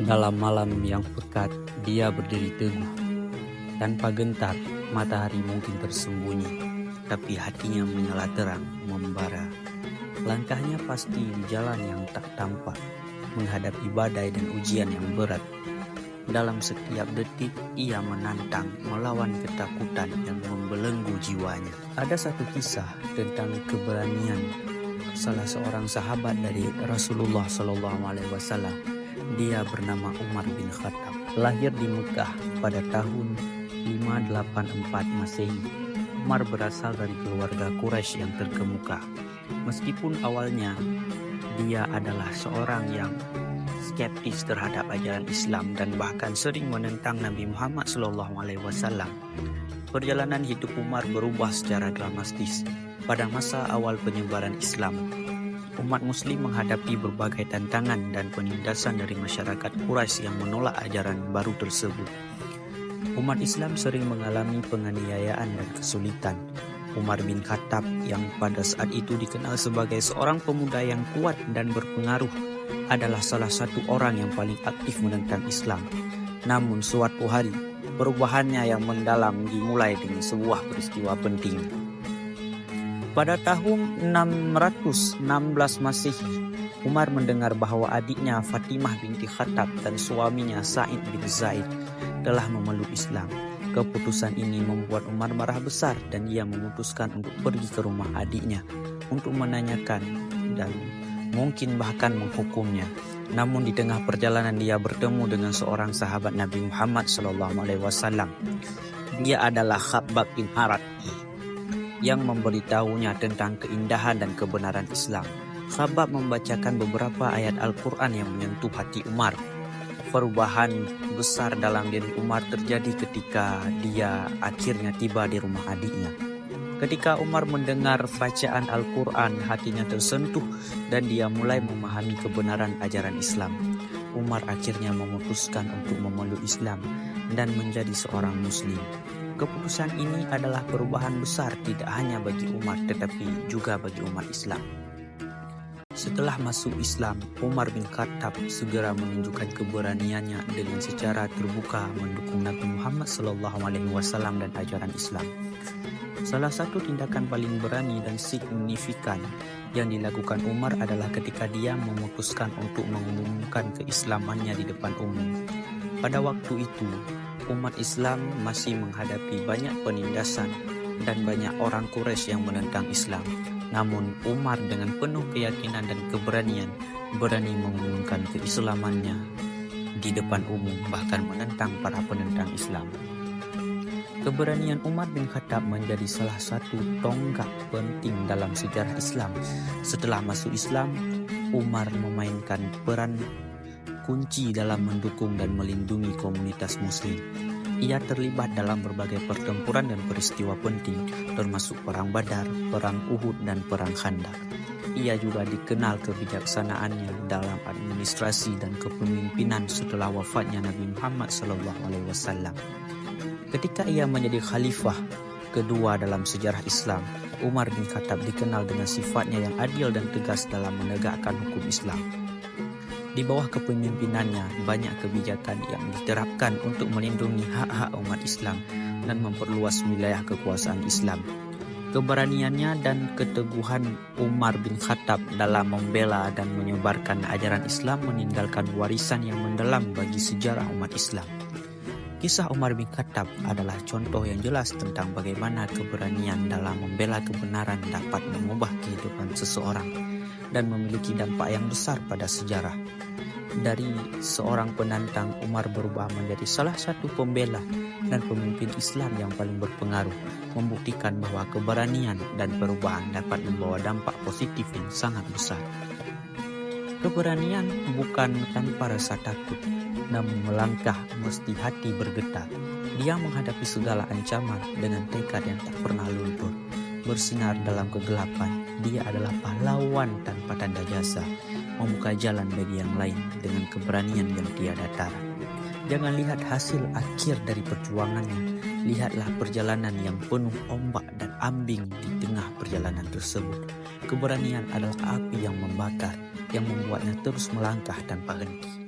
Dalam malam yang pekat, dia berdiri teguh. Tanpa gentar, matahari mungkin tersembunyi, tapi hatinya menyala terang, membara. Langkahnya pasti di jalan yang tak tampak, menghadapi badai dan ujian yang berat. Dalam setiap detik, ia menantang, melawan ketakutan yang membelenggu jiwanya. Ada satu kisah tentang keberanian salah seorang sahabat dari Rasulullah SAW. Dia bernama Umar bin Khattab. Lahir di Mekah pada tahun 584 Masehi. Umar berasal dari keluarga Quraisy yang terkemuka. Meskipun awalnya dia adalah seorang yang skeptis terhadap ajaran Islam dan bahkan sering menentang Nabi Muhammad SAW, perjalanan hidup Umar berubah secara dramatis. Pada masa awal penyebaran Islam, umat muslim menghadapi berbagai tantangan dan penindasan dari masyarakat Quraisy yang menolak ajaran baru tersebut. Umat Islam sering mengalami penganiayaan dan kesulitan. Umar bin Khattab yang pada saat itu dikenal sebagai seorang pemuda yang kuat dan berpengaruh adalah salah satu orang yang paling aktif menentang Islam. Namun suatu hari, perubahannya yang mendalam dimulai dengan sebuah peristiwa penting. Pada tahun 616 Masehi, Umar mendengar bahwa adiknya Fatimah binti Khattab dan suaminya Sa'id bin Zaid telah memeluk Islam. Keputusan ini membuat Umar marah besar dan ia memutuskan untuk pergi ke rumah adiknya untuk menanyakan dan mungkin bahkan menghukumnya. Namun di tengah perjalanan dia bertemu dengan seorang sahabat Nabi Muhammad SAW. Dia adalah Khabbab bin Arat yang memberitahunya tentang keindahan dan kebenaran Islam. Khabbab membacakan beberapa ayat Al-Quran yang menyentuh hati Umar. Perubahan besar dalam diri Umar terjadi ketika dia akhirnya tiba di rumah adiknya. Ketika Umar mendengar bacaan Al-Quran, hatinya tersentuh dan dia mulai memahami kebenaran ajaran Islam. Umar akhirnya memutuskan untuk memeluk Islam dan menjadi seorang Muslim. Keputusan ini adalah perubahan besar tidak hanya bagi Umar tetapi juga bagi umat Islam. Setelah masuk Islam, Umar bin Khattab segera menunjukkan keberaniannya dengan secara terbuka mendukung Nabi Muhammad SAW dan ajaran Islam. Salah satu tindakan paling berani dan signifikan yang dilakukan Umar adalah ketika dia memutuskan untuk mengumumkan keislamannya di depan umum. Pada waktu itu, umat Islam masih menghadapi banyak penindasan dan banyak orang Quraisy yang menentang Islam. Namun Umar dengan penuh keyakinan dan keberanian berani mengumumkan keislamannya di depan umum, bahkan menentang para penentang Islam. Keberanian Umar bin Khattab menjadi salah satu tonggak penting dalam sejarah Islam. Setelah masuk Islam, Umar memainkan peran kunci dalam mendukung dan melindungi komunitas muslim. Ia terlibat dalam berbagai pertempuran dan peristiwa penting, termasuk Perang Badar, Perang Uhud, dan Perang Khandaq. Ia juga dikenal kebijaksanaannya dalam administrasi dan kepemimpinan setelah wafatnya Nabi Muhammad SAW. Ketika ia menjadi khalifah kedua dalam sejarah Islam, Umar bin Khattab dikenal dengan sifatnya yang adil dan tegas dalam menegakkan hukum Islam. Di bawah kepemimpinannya, banyak kebijakan yang diterapkan untuk melindungi hak-hak umat Islam dan memperluas wilayah kekuasaan Islam. Keberaniannya dan keteguhan Umar bin Khattab dalam membela dan menyebarkan ajaran Islam meninggalkan warisan yang mendalam bagi sejarah umat Islam. Kisah Umar bin Khattab adalah contoh yang jelas tentang bagaimana keberanian dalam membela kebenaran dapat mengubah kehidupan seseorang dan memiliki dampak yang besar pada sejarah. Dari seorang penantang, Umar berubah menjadi salah satu pembela dan pemimpin Islam yang paling berpengaruh, membuktikan bahwa keberanian dan perubahan dapat membawa dampak positif yang sangat besar. Keberanian bukan tanpa rasa takut, namun melangkah mesti hati bergetar. Dia menghadapi segala ancaman dengan tekad yang tak pernah luntur. Bersinar dalam kegelapan, dia adalah pahlawan tanpa tanda jasa, membuka jalan bagi yang lain dengan keberanian yang tiada tara. Jangan lihat hasil akhir dari perjuangannya, lihatlah perjalanan yang penuh ombak dan ambing di tengah perjalanan tersebut. Keberanian adalah api yang membakar, yang membuatnya terus melangkah tanpa henti.